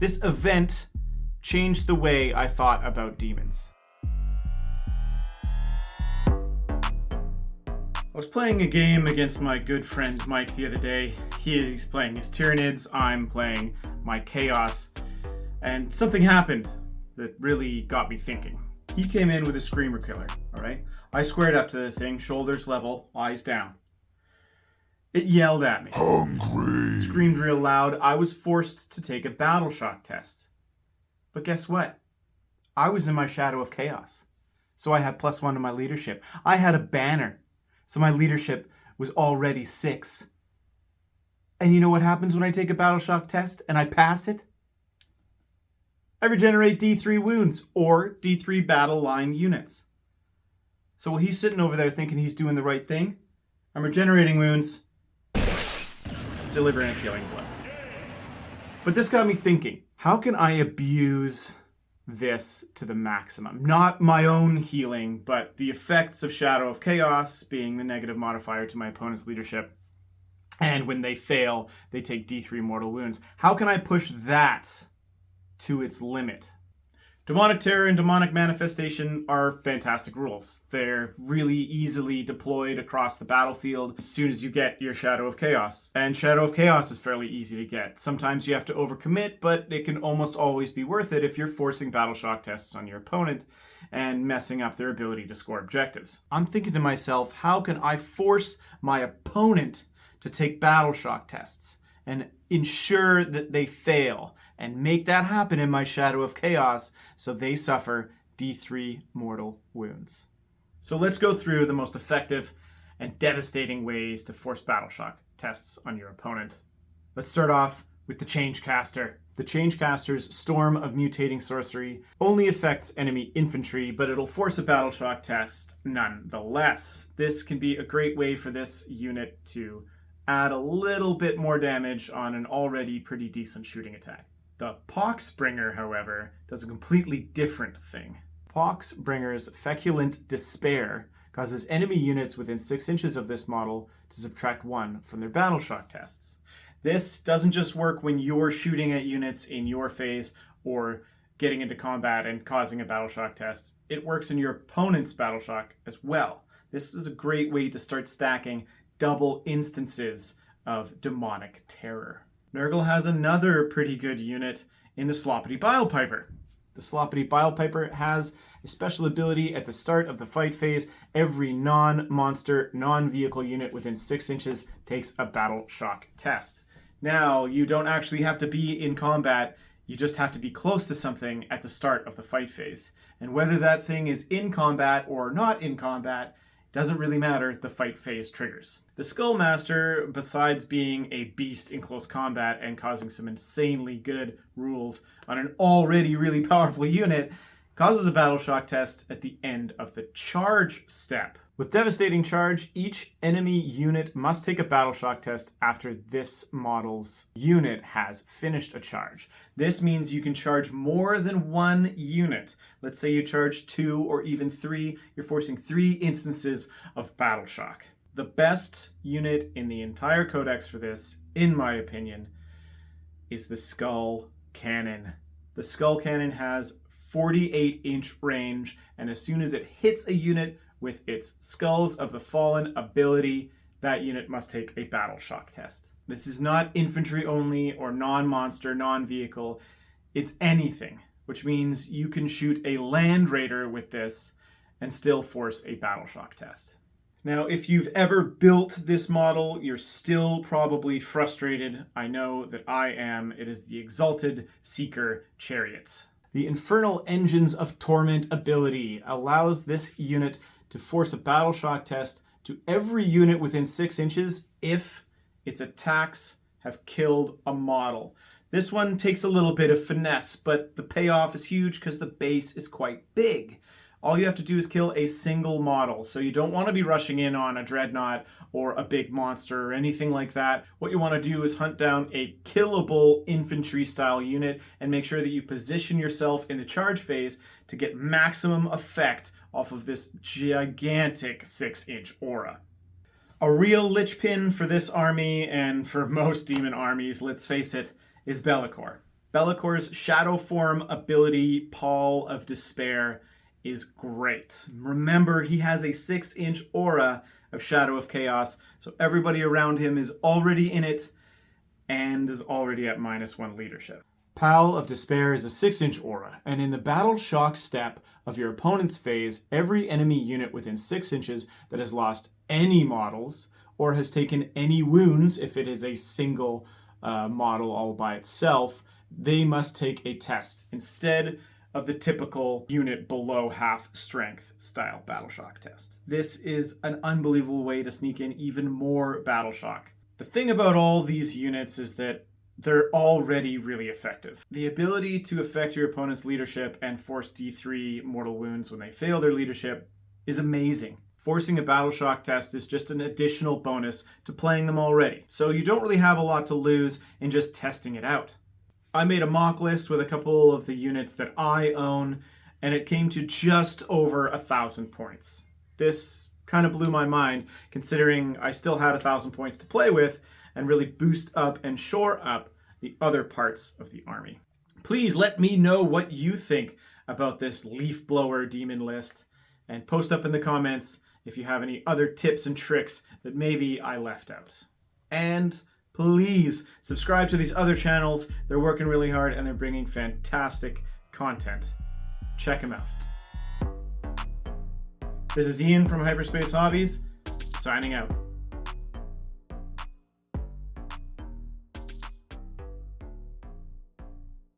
This event changed the way I thought about demons. I was playing a game against my good friend Mike the other day. He's playing his Tyranids, I'm playing my Chaos, and something happened that really got me thinking. He came in with a Screamer Killer, alright? I squared up to the thing, shoulders level, eyes down. It yelled at me. Hungry. It screamed real loud. I was forced to take a Battle Shock test. But guess what? I was in my Shadow of Chaos. So I had +1 to my leadership. I had a banner. So my leadership was already 6. And you know what happens when I take a Battle Shock test and I pass it? I regenerate D3 wounds or D3 battle line units. So while he's sitting over there thinking he's doing the right thing, I'm regenerating wounds, delivering a killing blow. But this got me thinking, how can I abuse this to the maximum? Not my own healing, but the effects of Shadow of Chaos being the negative modifier to my opponent's leadership. And when they fail, they take D3 mortal wounds. How can I push that to its limit? Demonic Terror and Demonic Manifestation are fantastic rules. They're really easily deployed across the battlefield as soon as you get your Shadow of Chaos. And Shadow of Chaos is fairly easy to get. Sometimes you have to overcommit, but it can almost always be worth it if you're forcing Battle Shock tests on your opponent and messing up their ability to score objectives. I'm thinking to myself, how can I force my opponent to take Battle Shock tests and ensure that they fail and make that happen in my Shadow of Chaos so they suffer D3 mortal wounds? So let's go through the most effective and devastating ways to force Battle Shock tests on your opponent. Let's start off with the Changecaster. The Changecaster's Storm of Mutating Sorcery only affects enemy infantry, but it'll force a Battle Shock test nonetheless. This can be a great way for this unit to add a little bit more damage on an already pretty decent shooting attack. The Poxbringer, however, does a completely different thing. Poxbringer's Feculent Despair causes enemy units within 6 inches of this model to subtract 1 from their Battle Shock tests. This doesn't just work when you're shooting at units in your phase or getting into combat and causing a Battle Shock test. It works in your opponent's Battle Shock as well. This is a great way to start stacking double instances of Demonic Terror. Nurgle has another pretty good unit in the Sloppity Bilepiper. The Sloppity Bilepiper has a special ability at the start of the fight phase. Every non-monster, non-vehicle unit within 6 inches takes a Battle Shock test. Now, you don't actually have to be in combat, you just have to be close to something at the start of the fight phase. And whether that thing is in combat or not in combat, doesn't really matter, the fight phase triggers. The Skullmaster, besides being a beast in close combat and causing some insanely good rules on an already really powerful unit, causes a Battle Shock test at the end of the charge step. With Devastating Charge, each enemy unit must take a Battle Shock test after this model's unit has finished a charge. This means you can charge more than 1 unit. Let's say you charge 2 or even 3, you're forcing 3 instances of Battle Shock. The best unit in the entire codex for this, in my opinion, is the Skull Cannon. The Skull Cannon has 48-inch range, and as soon as it hits a unit with its Skulls of the Fallen ability, that unit must take a Battle Shock test. This is not infantry only or non-monster, non-vehicle. It's anything, which means you can shoot a Land Raider with this and still force a Battle Shock test. Now, if you've ever built this model, you're still probably frustrated. I know that I am. It is the Exalted Seeker Chariots. The Infernal Engines of Torment ability allows this unit to force a Battle Shock test to every unit within 6 inches if its attacks have killed a model. This one takes a little bit of finesse, but the payoff is huge because the base is quite big. All you have to do is kill a single model, so you don't want to be rushing in on a Dreadnought or a big monster or anything like that. What you want to do is hunt down a killable infantry-style unit and make sure that you position yourself in the charge phase to get maximum effect off of this gigantic 6-inch aura. A real linchpin for this army, and for most demon armies, let's face it, is Be'lakor. Bellacor's Shadow Form ability, Pall of Despair, is great. Remember, he has a 6-inch aura of Shadow of Chaos, so everybody around him is already in it and is already at -1 leadership. Pall of Despair is a 6-inch aura, and in the Battle Shock step of your opponent's phase, every enemy unit within 6 inches that has lost any models or has taken any wounds, if it is a single model all by itself, they must take a test instead of the typical unit below half strength style Battle Shock test. This is an unbelievable way to sneak in even more Battle Shock. The thing about all these units is that they're already really effective. The ability to affect your opponent's leadership and force D3 mortal wounds when they fail their leadership is amazing. Forcing a Battle Shock test is just an additional bonus to playing them already, so you don't really have a lot to lose in just testing it out. I made a mock list with a couple of the units that I own, and it came to just over 1,000 points. This kind of blew my mind, considering I still had 1,000 points to play with and really boost up and shore up the other parts of the army. Please let me know what you think about this Leaf Blower demon list, and post up in the comments if you have any other tips and tricks that maybe I left out. And please subscribe to these other channels. They're working really hard and they're bringing fantastic content. Check them out. This is Ian from Hyperspace Hobbies, signing out.